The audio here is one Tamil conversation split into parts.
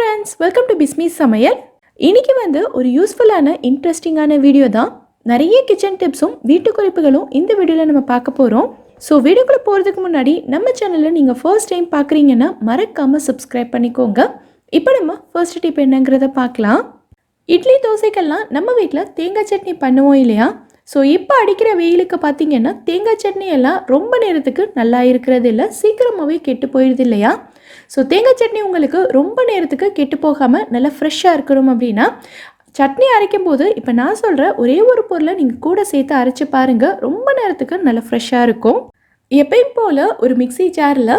ஃப்ரெண்ட்ஸ், வெல்கம் டு பிஸ்மி சமையல். இன்னைக்கு ஒரு யூஸ்ஃபுல்லான இன்ட்ரெஸ்டிங்கான வீடியோ தான். நிறைய கிச்சன் டிப்ஸும் வீட்டு குறிப்புகளும் இந்த வீடியோவில் நம்ம பார்க்க போகிறோம். ஸோ வீடியோக்குள்ளே போகிறதுக்கு முன்னாடி நம்ம சேனலில் நீங்கள் ஃபர்ஸ்ட் டைம் பார்க்குறீங்கன்னா மறக்காமல் சப்ஸ்கிரைப் பண்ணிக்கோங்க. இப்போ நம்ம ஃபர்ஸ்ட் டிப் என்னங்கிறத பார்க்கலாம். இட்லி தோசைக்கெல்லாம் நம்ம வீட்டில் தேங்காய் சட்னி பண்ணுவோம் இல்லையா? ஸோ இப்போ அடிக்கிற வெயிலுக்கு பார்த்தீங்கன்னா தேங்காய் சட்னி எல்லாம் ரொம்ப நேரத்துக்கு நல்லா இருக்கிறது இல்லை, சீக்கிரமாகவே கெட்டு போயிடுது இல்லையா? ஸோ தேங்காய் சட்னி உங்களுக்கு ரொம்ப நேரத்துக்கு கெட்டு போகாமல் நல்லா ஃப்ரெஷ்ஷாக இருக்கணும் அப்படின்னா சட்னி அரைக்கும் போது இப்போ நான் சொல்கிற ஒரே ஒரு பொருளை நீங்கள் கூட சேர்த்து அரைச்சி பாருங்கள், ரொம்ப நேரத்துக்கு நல்லா ஃப்ரெஷ்ஷாக இருக்கும். எப்பயும் போல் ஒரு மிக்ஸி ஜாரில்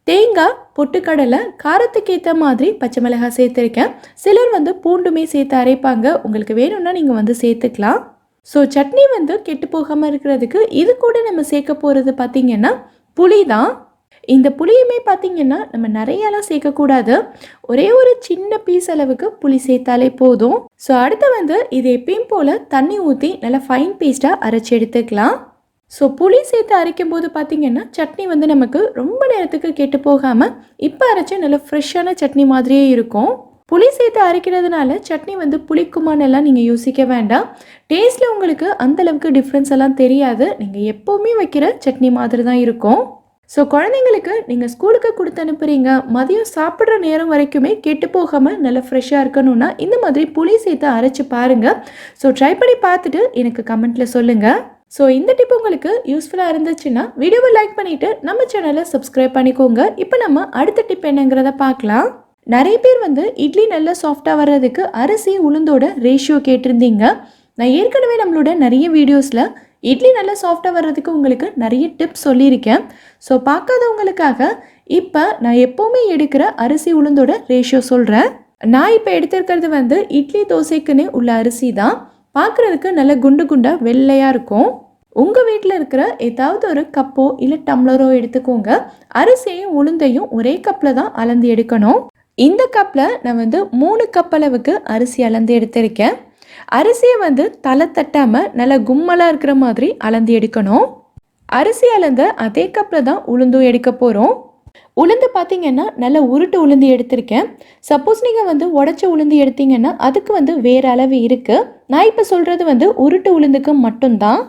தேங்காய், பொட்டுக்கடலை, காரத்துக்கு ஏற்ற மாதிரி பச்சை மிளகாய் சேர்த்துருக்கேன். சிலர் பூண்டுமே சேர்த்து அரைப்பாங்க, உங்களுக்கு வேணும்னா நீங்கள் சேர்த்துக்கலாம். ஸோ சட்னி கெட்டு போகாமல் இருக்கிறதுக்கு இது கூட நம்ம சேர்க்க போகிறது பார்த்திங்கன்னா புளி தான். இந்த புளியுமே பார்த்திங்கன்னா நம்ம நிறையலாம் சேர்க்கக்கூடாது, ஒரே ஒரு சின்ன பீஸ் அளவுக்கு புளி சேர்த்தாலே போதும். ஸோ அடுத்து இது எப்பயும் போல் தண்ணி ஊற்றி நல்லா ஃபைன் பேஸ்ட்டாக அரைச்சி எடுத்துக்கலாம். ஸோ புளி சேர்த்து அரைக்கும் போது பார்த்திங்கன்னா சட்னி நமக்கு ரொம்ப நேரத்துக்கு கெட்டு போகாமல் இப்போ அரைச்சி நல்லா ஃப்ரெஷ்ஷான சட்னி மாதிரியே இருக்கும். புளி சேர்த்து அரைக்கிறதுனால சட்னி புளிக்குமானெல்லாம் நீங்கள் யோசிக்க வேண்டாம். டேஸ்ட்டில் உங்களுக்கு அந்தளவுக்கு டிஃப்ரென்ஸ் எல்லாம் தெரியாது, நீங்கள் எப்போவுமே வைக்கிற சட்னி மாதிரி தான் இருக்கும். ஸோ குழந்தைங்களுக்கு நீங்கள் ஸ்கூலுக்கு கொடுத்து அனுப்புகிறீங்க, மதியம் சாப்பிட்ற நேரம் வரைக்குமே கெட்டு போகாமல் நல்லா ஃப்ரெஷ்ஷாக இருக்கணும்னா இந்த மாதிரி புளி சேர்த்து அரைச்சி பாருங்கள். ஸோ ட்ரை பண்ணி பார்த்துட்டு எனக்கு கமெண்ட்டில் சொல்லுங்கள். ஸோ இந்த டிப் உங்களுக்கு யூஸ்ஃபுல்லாக இருந்துச்சுன்னா வீடியோவை லைக் பண்ணிவிட்டு நம்ம சேனலை சப்ஸ்கிரைப் பண்ணிக்கோங்க. இப்போ நம்ம அடுத்த டிப் என்னங்கிறத பார்க்கலாம். நிறைய பேர் இட்லி நல்லா சாஃப்டாக வர்றதுக்கு அரிசி உளுந்தோட ரேஷியோ கேட்டிருந்தீங்க. நான் ஏற்கனவே நம்மளோட நிறைய வீடியோஸில் இட்லி நல்லா சாஃப்டாக வர்றதுக்கு உங்களுக்கு நிறைய டிப்ஸ் சொல்லியிருக்கேன். ஸோ பார்க்காதவங்களுக்காக இப்போ நான் எப்போவுமே எடுக்கிற அரிசி உளுந்தோட ரேஷியோ சொல்கிறேன். நான் இப்போ எடுத்துருக்கிறது இட்லி தோசைக்குன்னே உள்ள அரிசி தான். பார்க்குறதுக்கு நல்ல குண்டு குண்டாக வெள்ளையாக இருக்கும். உங்கள் வீட்டில் இருக்கிற ஏதாவது ஒரு கப்போ இல்லை டம்ளரோ எடுத்துக்கோங்க. அரிசியையும் உளுந்தையும் ஒரே கப்பில் தான் அளந்து எடுக்கணும். இந்த கப்பில் நான் 3 கப் அளவுக்கு அரிசி அளந்து எடுத்திருக்கேன். அரிசியை தலை தட்டாமல் நல்லா கும்மலாக இருக்கிற மாதிரி அளந்து எடுக்கணும். அரிசி அளந்த அதே கப்பில் தான் உளுந்தும் எடுக்க போகிறோம். உளுந்து பார்த்திங்கன்னா நல்லா உருட்டு உளுந்து எடுத்திருக்கேன். சப்போஸ் நீங்கள் உடச்ச உளுந்து எடுத்தீங்கன்னா அதுக்கு வேறு அளவு இருக்குது. நான் இப்போ சொல்கிறது உருட்டு உளுந்துக்கு மட்டும்தான்.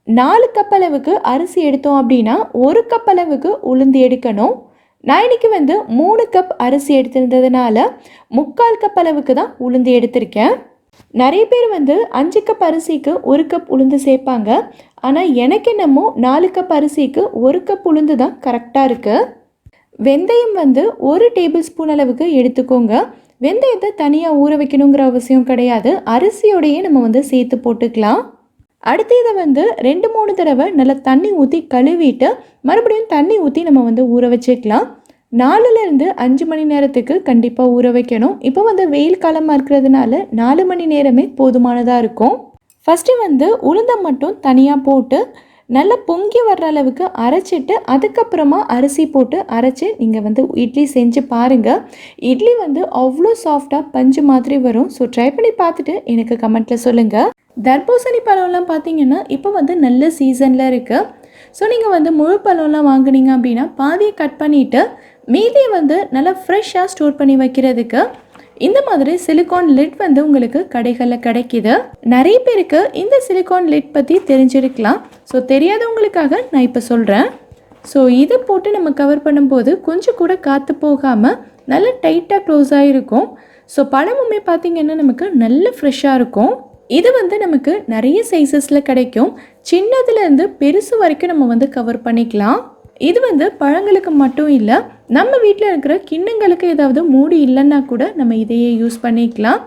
4 கப் அளவுக்கு அரிசி எடுத்தோம் அப்படின்னா 1 கப் அளவுக்கு உளுந்து எடுக்கணும். நான் இன்றைக்கி 3 கப் அரிசி எடுத்திருந்ததுனால 3/4 கப் அளவுக்கு தான் உளுந்து எடுத்திருக்கேன். நிறைய பேர் 5 கப் அரிசிக்கு 1 கப் உளுந்து சேர்ப்பாங்க. ஆனால் எனக்கு என்னமோ 4 கப் அரிசிக்கு 1 கப் உளுந்து தான் கரெக்டாக இருக்குது. வெந்தயம் 1 டேபிள் ஸ்பூன் அளவுக்கு எடுத்துக்கோங்க. வெந்தயத்தை தனியாக ஊற வைக்கணுங்கிற அவசியம் கிடையாது, அரிசியோடையே நம்ம சேர்த்து போட்டுக்கலாம். அடுத்து இதை 2-3 தடவை நல்லா தண்ணி ஊற்றி கழுவிட்டு மறுபடியும் தண்ணி ஊற்றி நம்ம ஊற வச்சுக்கலாம். 4லேருந்து 5 மணி நேரத்துக்கு கண்டிப்பாக ஊற வைக்கணும். இப்போ வெயில் காலமாக இருக்கிறதுனால 4 மணி நேரமே போதுமானதாக இருக்கும். ஃபஸ்ட்டு உளுந்தை மட்டும் தனியாக போட்டு நல்லா பொங்கி வர்ற அளவுக்கு அரைச்சிட்டு அதுக்கப்புறமா அரிசி போட்டு அரைச்சி நீங்கள் இட்லி செஞ்சு பாருங்கள். இட்லி அவ்வளோ சாஃப்டாக பஞ்சு மாதிரி வரும். ஸோ ட்ரை பண்ணி பார்த்துட்டு எனக்கு கமெண்ட்டில் சொல்லுங்கள். தர்பூசணி பழம்லாம் பார்த்தீங்கன்னா இப்போ நல்ல சீசனில் இருக்குது. ஸோ நீங்கள் முழு பழம்லாம் வாங்குனீங்க அப்படின்னா பாதியை கட் பண்ணிவிட்டு மீதியை நல்லா ஃப்ரெஷ்ஷாக ஸ்டோர் பண்ணி வைக்கிறதுக்கு இந்த மாதிரி சிலிக்கான் லிட் உங்களுக்கு கடைகளில் கிடைக்கிது. நிறைய பேருக்கு இந்த சிலிக்கான் லிட் பற்றி தெரிஞ்சிருக்கலாம். ஸோ தெரியாதவங்களுக்காக நான் இப்போ சொல்கிறேன். ஸோ இதை போட்டு நம்ம கவர் பண்ணும்போது கொஞ்சம் கூட காற்று போகாமல் நல்லா டைட்டாக க்ளோஸ் ஆகிருக்கும். ஸோ பழமுமே பார்த்திங்கன்னா நமக்கு நல்ல ஃப்ரெஷ்ஷாக இருக்கும். இது நமக்கு நிறைய சைஸஸில் கிடைக்கும். சின்னதுலேருந்து பெருசு வரைக்கும் நம்ம கவர் பண்ணிக்கலாம். இது பழங்களுக்கு மட்டும் இல்லை, நம்ம வீட்டில் இருக்கிற கிண்ணங்களுக்கு ஏதாவது மூடி இல்லைன்னா கூட நம்ம இதையே யூஸ் பண்ணிக்கலாம்.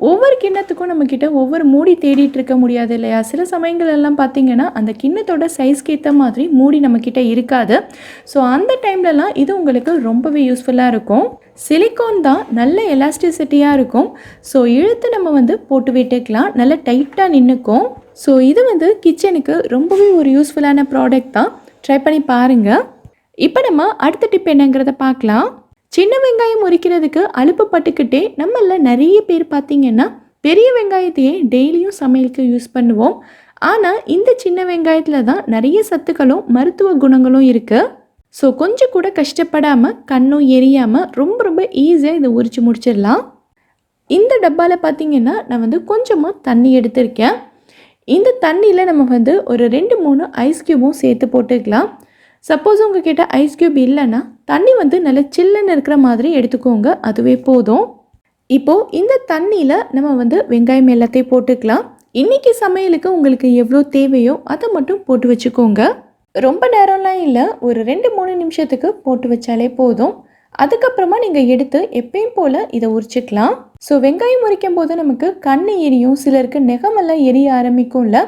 ஒவ்வொரு கிண்ணத்துக்கும் நம்மக்கிட்ட ஒவ்வொரு மூடி தேடிட்டு இருக்க முடியாது இல்லையா? சில சமயங்கள் எல்லாம் பார்த்திங்கன்னா அந்த கிண்ணத்தோட சைஸ்க்கு ஏற்ற மாதிரி மூடி நம்மக்கிட்ட இருக்காது. ஸோ அந்த டைம்லலாம் இது உங்களுக்கு ரொம்பவே யூஸ்ஃபுல்லாக இருக்கும். சிலிக்கான் தான் நல்ல எலாஸ்டிசிட்டியாக இருக்கும். ஸோ இழுத்து நம்ம போட்டு விட்டுக்கலாம், நல்லா டைட்டாக நின்றுக்கும். ஸோ இது கிச்சனுக்கு ரொம்பவே ஒரு யூஸ்ஃபுல்லான ப்ராடக்ட் தான். ட்ரை பண்ணி பாருங்கள். இப்போ நம்ம அடுத்த டிப் என்னங்கிறத பார்க்கலாம். சின்ன வெங்காயம் உரிக்கிறதுக்கு அலுப்பு பட்டுக்கிட்டே நம்மள நிறைய பேர் பார்த்திங்கன்னா பெரிய வெங்காயத்தையே டெய்லியும் சமையலுக்கு யூஸ் பண்ணுவோம். ஆனால் இந்த சின்ன வெங்காயத்தில் தான் நிறைய சத்துக்களும் மருத்துவ குணங்களும் இருக்குது. ஸோ கொஞ்சம் கூட கஷ்டப்படாமல் கண்ணும் எரியாமல் ரொம்ப ரொம்ப ஈஸியாக இதை உரித்து முடிச்சிடலாம். இந்த டப்பாவில் பார்த்திங்கன்னா நான் வந்து கொஞ்சமாக தண்ணி எடுத்திருக்கேன். இந்த தண்ணியில் நம்ம வந்து ஒரு 2-3 ஐஸ் க்யூபும் சேர்த்து போட்டுக்கலாம். சப்போஸ் உங்ககிட்ட ஐஸ் க்யூப் இல்லைன்னா தண்ணி வந்து நல்லா சில்லுன்னு இருக்கிற மாதிரி எடுத்துக்கோங்க, அதுவே போதும். இப்போது இந்த தண்ணியில் நம்ம வந்து வெங்காயம் எல்லாத்தையும் போட்டுக்கலாம். இன்றைக்கி சமையலுக்கு உங்களுக்கு எவ்வளோ தேவையோ அதை மட்டும் போட்டு வச்சுக்கோங்க. ரொம்ப நேரம்லாம் இல்லை, ஒரு 2-3 நிமிஷத்துக்கு போட்டு வச்சாலே போதும். அதுக்கப்புறமா நீங்கள் எடுத்து எப்பயும் போல் இதை உரிச்சிக்கலாம். ஸோ வெங்காயம் உரிக்கும் போது நமக்கு கண் எரியும், சிலருக்கு நெகமெல்லாம் எரிய ஆரம்பிக்கும்ல.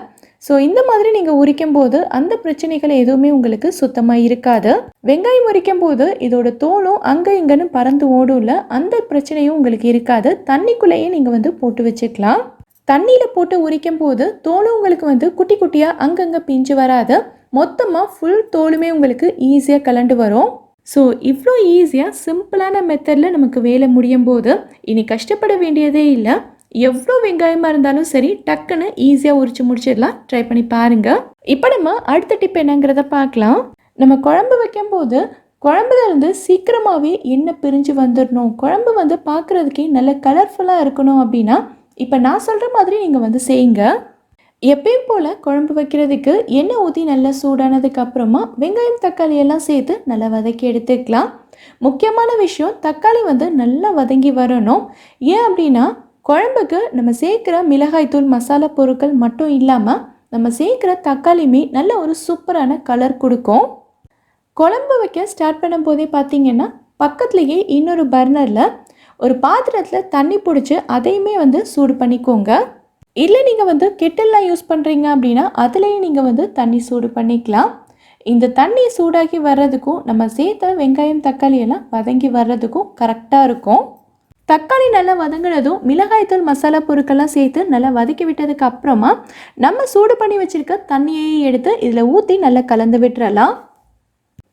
ஸோ இந்த மாதிரி நீங்கள் உரிக்கும் போது அந்த பிரச்சனைகள் எதுவுமே உங்களுக்கு சுத்தமாக இருக்காது. வெங்காயம் உரிக்கும் போது இதோட தோலும் அங்கே இங்கன்னு பறந்து ஓடும்ல, அந்த பிரச்சனையும் உங்களுக்கு இருக்காது. தண்ணிக்குள்ளேயே நீங்கள் வந்து போட்டு வச்சுக்கலாம். தண்ணியில் போட்டு உரிக்கும் போது தோலும் உங்களுக்கு வந்து குட்டி குட்டியாக அங்கங்கே பிஞ்சு வராது. மொத்தமாக ஃபுல் தோலுமே உங்களுக்கு ஈஸியாக கலண்டு வரும். ஸோ இவ்வளோ ஈஸியாக சிம்பிளான மெத்தடில் நமக்கு வேலை முடியும் போது இனி கஷ்டப்பட வேண்டியதே இல்லை. எவ்வளோ வெங்காயமாக இருந்தாலும் சரி, டக்குன்னு ஈஸியாக உரிச்சு முடிச்சிடலாம். ட்ரை பண்ணி பாருங்கள். இப்போ நம்ம அடுத்த டிப் என்னங்கிறத பார்க்கலாம். நம்ம குழம்பு வைக்கும் போது குழம்புல இருந்து சீக்கிரமாகவே எண்ணெய் பிரிஞ்சு வந்துடணும், குழம்பு வந்து பார்க்குறதுக்கே நல்ல கலர்ஃபுல்லாக இருக்கணும் அப்படின்னா இப்போ நான் சொல்கிற மாதிரி நீங்கள் வந்து செய்யுங்க. எப்பயும் போல் குழம்பு வைக்கிறதுக்கு எண்ணெய் ஊற்றி நல்லா சூடானதுக்கு அப்புறமா வெங்காயம் தக்காளி எல்லாம் சேர்த்து நல்லா வதக்கி எடுத்துக்கலாம். முக்கியமான விஷயம், தக்காளி வந்து நல்லா வதங்கி வரணும். ஏன் அப்படின்னா குழம்புக்கு நம்ம சேர்க்குற மிளகாய்த்தூள் மசாலா பொருட்கள் மட்டும் இல்லாமல் நம்ம சேர்க்குற தக்காளியுமே நல்ல ஒரு சூப்பரான கலர் கொடுக்கும். குழம்பு வைக்க ஸ்டார்ட் பண்ணும் போதே பார்த்திங்கன்னா பக்கத்துலேயே இன்னொரு பர்னரில் ஒரு பாத்திரத்தில் தண்ணி பிடிச்சி அதையுமே வந்து சூடு பண்ணிக்கோங்க. இல்லை நீங்கள் வந்து கெட்டில்லாம் யூஸ் பண்ணுறீங்க அப்படின்னா அதுலேயும் நீங்கள் வந்து தண்ணி சூடு பண்ணிக்கலாம். இந்த தண்ணி சூடாகி வர்றதுக்கும் நம்ம சேர்த்த வெங்காயம் தக்காளி எல்லாம் வதங்கி வர்றதுக்கும் கரெக்டாக இருக்கும். தக்காளி நல்லா வதங்கினதும் மிளகாய்த்தூள் மசாலா பொருட்கள்லாம் சேர்த்து நல்லா வதக்கி விட்டதுக்கு அப்புறமா நம்ம சூடு பண்ணி வச்சுருக்க தண்ணியை எடுத்து இதில் ஊற்றி நல்லா கலந்து விட்டுறலாம்.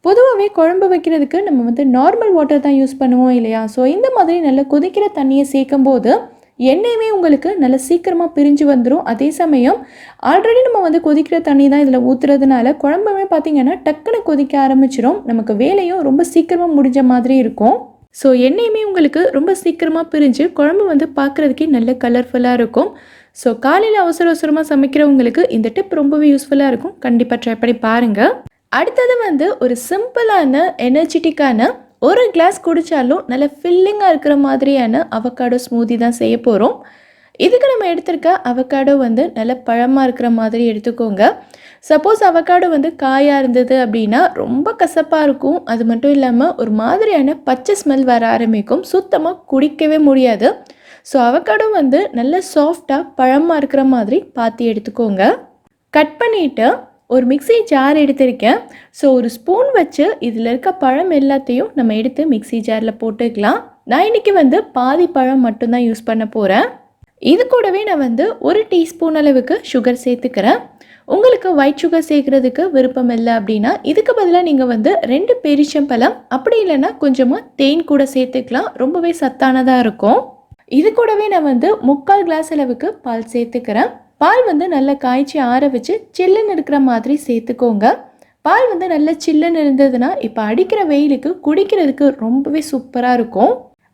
பொதுவாகவே குழம்பு வைக்கிறதுக்கு நம்ம வந்து நார்மல் வாட்டர் தான் யூஸ் பண்ணுவோம் இல்லையா? ஸோ இந்த மாதிரி நல்லா கொதிக்கிற தண்ணியை சேர்க்கும் போது எண்ணெயுமே உங்களுக்கு நல்ல சீக்கிரமாக பிரிஞ்சு வந்துடும். அதே சமயம் ஆல்ரெடி நம்ம வந்து கொதிக்கிற தண்ணி தான் இதில் ஊற்றுறதுனால குழம்புமே பார்த்திங்கன்னா டக்குன்னு கொதிக்க ஆரம்பிச்சிடும். நமக்கு வேலையும் ரொம்ப சீக்கிரமாக முடிஞ்ச மாதிரி இருக்கும். ஸோ எண்ணெயுமே உங்களுக்கு ரொம்ப சீக்கிரமாக பிரிஞ்சு குழம்பு வந்து பார்க்குறதுக்கே நல்ல கலர்ஃபுல்லாக இருக்கும். ஸோ காலையில் அவசர அவசரமாக சமைக்கிறவங்களுக்கு இந்த டிப் ரொம்பவே யூஸ்ஃபுல்லாக இருக்கும். கண்டிப்பாக ட்ரை பண்ணி பாருங்கள். அடுத்தது வந்து ஒரு சிம்பிளான எனர்ஜெட்டிக்கான ஒரு கிளாஸ் குடித்தாலும் நல்ல ஃபில்லிங்காக இருக்கிற மாதிரியான அவக்காடோ ஸ்மூதி தான் செய்ய போகிறோம். இதுக்கு நம்ம எடுத்திருக்க அவக்காடோ வந்து நல்ல பழமாக இருக்கிற மாதிரி எடுத்துக்கோங்க. சப்போஸ் அவக்காடோ வந்து காயாக இருந்தது அப்படின்னா ரொம்ப கசப்பாக இருக்கும். அது மட்டும் இல்லாமல் ஒரு மாதிரியான பச்சை ஸ்மெல் வர ஆரம்பிக்கும், சுத்தமாக குடிக்கவே முடியாது. ஸோ அவக்காடோ வந்து நல்ல சாஃப்டாக பழமாக இருக்கிற மாதிரி பார்த்து எடுத்துக்கோங்க. கட் பண்ணிவிட்டு ஒரு மிக்ஸி ஜார் எடுத்திருக்கேன். ஸோ ஒரு ஸ்பூன் வச்சு இதில் இருக்க பழம் எல்லாத்தையும் நம்ம எடுத்து மிக்ஸி ஜாரில் போட்டுக்கலாம். நான் இன்றைக்கி வந்து பாதி பழம் மட்டும்தான் யூஸ் பண்ண போகிறேன். இது கூடவே நான் வந்து 1 டீஸ்பூன் அளவுக்கு சுகர் சேர்த்துக்கிறேன். உங்களுக்கு ஒயிட் சுகர் சேர்க்குறதுக்கு விருப்பம் இல்லை அப்படின்னா இதுக்கு பதிலாக நீங்கள் வந்து 2 பேரிச்சம்பழம் அப்படி இல்லைன்னா கொஞ்சமாக தேன் கூட சேர்த்துக்கலாம். ரொம்பவே சத்தானதாக இருக்கும். இது கூடவே நான் வந்து 3/4 கிளாஸ் அளவுக்கு பால் சேர்த்துக்கிறேன். பால் வந்து நல்லா காய்ச்சி ஆற வச்சு சில்லுன்னு இருக்கிற மாதிரி சேர்த்துக்கோங்க. பால் வந்து நல்லா சில்லுன்னு இருந்ததுன்னா இப்போ அடிக்கிற வெயிலுக்கு குடிக்கிறதுக்கு ரொம்பவே சூப்பராக இருக்கும்.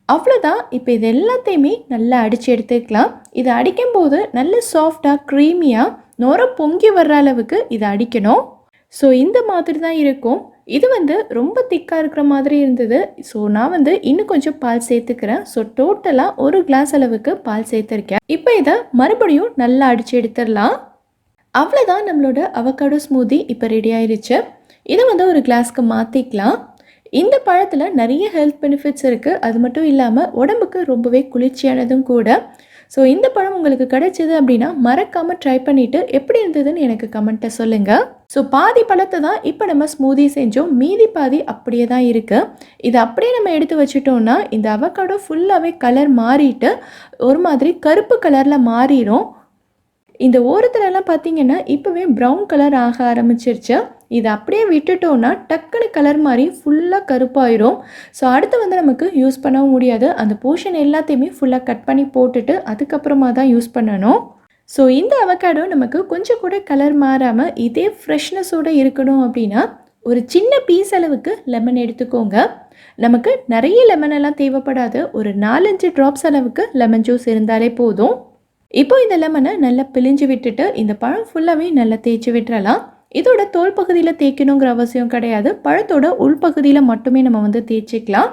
அவ்வளோதான். இப்போ இது எல்லாத்தையுமே நல்லா அடித்து எடுத்துக்கலாம். இதை அடிக்கும்போது நல்ல சாஃப்டாக க்ரீமியாக நுர பொங்கி வர்ற அளவுக்கு இதை அடிக்கணும். ஸோ இந்த மாதிரி தான் இருக்கும். இது வந்து ரொம்ப திக்காக இருக்கிற மாதிரி இருந்தது. ஸோ நான் வந்து இன்னும் கொஞ்சம் பால் சேர்த்துக்கிறேன். ஸோ டோட்டலாக 1 கிளாஸ் அளவுக்கு பால் சேர்த்துருக்கேன். இப்போ இதை மறுபடியும் நல்லா அடித்து எடுத்துடலாம். அவ்வளோதான், நம்மளோட அவக்காடோ ஸ்மூதி இப்போ ரெடி ஆயிடுச்சு. இதை வந்து ஒரு கிளாஸ்க்கு மாற்றிக்கலாம். இந்த பழத்தில் நிறைய ஹெல்த் பெனிஃபிட்ஸ் இருக்குது. அது மட்டும் இல்லாமல் உடம்புக்கு ரொம்பவே குளிர்ச்சியானதும் கூட. ஸோ இந்த பழம் உங்களுக்கு கிடைச்சிது அப்படின்னா மறக்காமல் ட்ரை பண்ணிவிட்டு எப்படி இருந்ததுன்னு எனக்கு கமெண்ட்டை சொல்லுங்கள். ஸோ பாதி பழத்தை தான் இப்போ நம்ம ஸ்மூதி செஞ்சோம், மீதி பாதி அப்படியே தான் இருக்குது. இதை அப்படியே நம்ம எடுத்து வச்சிட்டோம்னா இந்த அவக்காடோ ஃபுல்லாகவே கலர் மாறிட்டு ஒரு மாதிரி கருப்பு கலரில் மாறிடும். இந்த ஓரத்துலலாம் பார்த்திங்கன்னா இப்போவே ப்ரௌன் கலர் ஆக ஆரம்பிச்சிருச்சு. இதை அப்படியே விட்டுட்டோன்னா டக்குன்னு கலர் மாதிரி ஃபுல்லாக கருப்பாயிரும். ஸோ அடுத்து வந்து நமக்கு யூஸ் பண்ணவும் முடியாது. அந்த போர்ஷன் எல்லாத்தையுமே ஃபுல்லாக கட் பண்ணி போட்டுட்டு அதுக்கப்புறமா தான் யூஸ் பண்ணணும். ஸோ இந்த அவக்காடோ நமக்கு கொஞ்சம் கூட கலர் மாறாமல் இதே ஃப்ரெஷ்னஸோடு இருக்கணும் அப்படின்னா ஒரு சின்ன பீஸ் அளவுக்கு லெமன் எடுத்துக்கோங்க. நமக்கு நிறைய லெமன் எல்லாம் தேவைப்படாது. ஒரு 4-5 ட்ராப்ஸ் அளவுக்கு லெமன் ஜூஸ் இருந்தாலே போதும். இப்போ இந்த லெமனை நல்லா பிழிஞ்சு விட்டுட்டு இந்த பழம் ஃபுல்லாகவே நல்லா தேய்ச்சி விட்டுறலாம். இதோட தோல் பகுதியில் தேய்க்கணுங்கிற அவசியம் கிடையாது. பழத்தோட உள்பகுதியில் மட்டுமே நம்ம வந்து தேய்ச்சிக்கலாம்.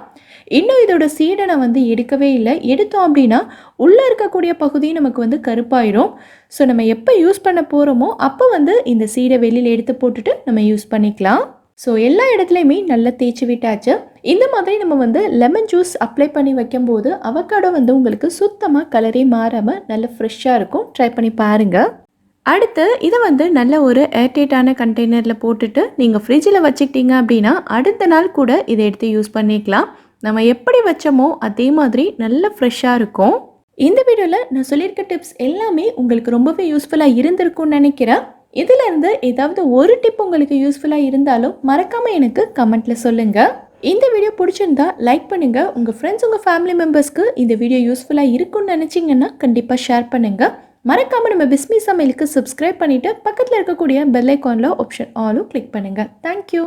இன்னும் இதோட சீடை நான் வந்து எடுக்கவே இல்லை. எடுத்தோம் அப்படின்னா உள்ளே இருக்கக்கூடிய பகுதி நமக்கு வந்து கருப்பாயிரும். ஸோ நம்ம எப்போ யூஸ் பண்ண போகிறோமோ அப்போ வந்து இந்த சீடை வெளியில் எடுத்து போட்டுட்டு நம்ம யூஸ் பண்ணிக்கலாம். ஸோ எல்லா இடத்துலையுமே நல்லா தேய்ச்சி விட்டாச்சு. இந்த மாதிரி நம்ம வந்து லெமன் ஜூஸ் அப்ளை பண்ணி வைக்கும்போது அவக்காடோ வந்து உங்களுக்கு சுத்தமாக கலரே மாறாமல் நல்ல ஃப்ரெஷ்ஷாக இருக்கும். ட்ரை பண்ணி பாருங்கள். அடுத்து இதை வந்து நல்ல ஒரு ஏர்டைட்டான கண்டெய்னரில் போட்டுட்டு நீங்கள் ஃப்ரிட்ஜில் வச்சுக்கிட்டீங்க அப்படின்னா அடுத்த நாள் கூட இதை எடுத்து யூஸ் பண்ணிக்கலாம். நம்ம எப்படி வச்சோமோ அதே மாதிரி நல்ல ஃப்ரெஷ்ஷாக இருக்கும். இந்த வீடியோவில் நான் சொல்லியிருக்க டிப்ஸ் எல்லாமே உங்களுக்கு ரொம்பவே யூஸ்ஃபுல்லாக இருந்திருக்கும்னு நினைக்கிறேன். இதிலேருந்து ஏதாவது ஒரு டிப் உங்களுக்கு யூஸ்ஃபுல்லாக இருந்தாலும் மறக்காமல் எனக்கு கமெண்ட்டில் சொல்லுங்கள். இந்த வீடியோ பிடிச்சிருந்தா லைக் பண்ணுங்கள். உங்கள் ஃப்ரெண்ட்ஸ் உங்கள் ஃபேமிலி மெம்பர்ஸ்க்கு இந்த வீடியோ யூஸ்ஃபுல்லாக இருக்கும்னு நினச்சிங்கன்னா கண்டிப்பாக ஷேர் பண்ணுங்கள். மறக்காமல் நம்ம பிஸ்மி சமையலுக்கு சப்ஸ்கிரைப் பண்ணிவிட்டு பக்கத்தில் இருக்கக்கூடிய பெல் ஐக்கானில் ஆப்ஷன் ஆலும் கிளிக் பண்ணுங்கள். தேங்க்யூ.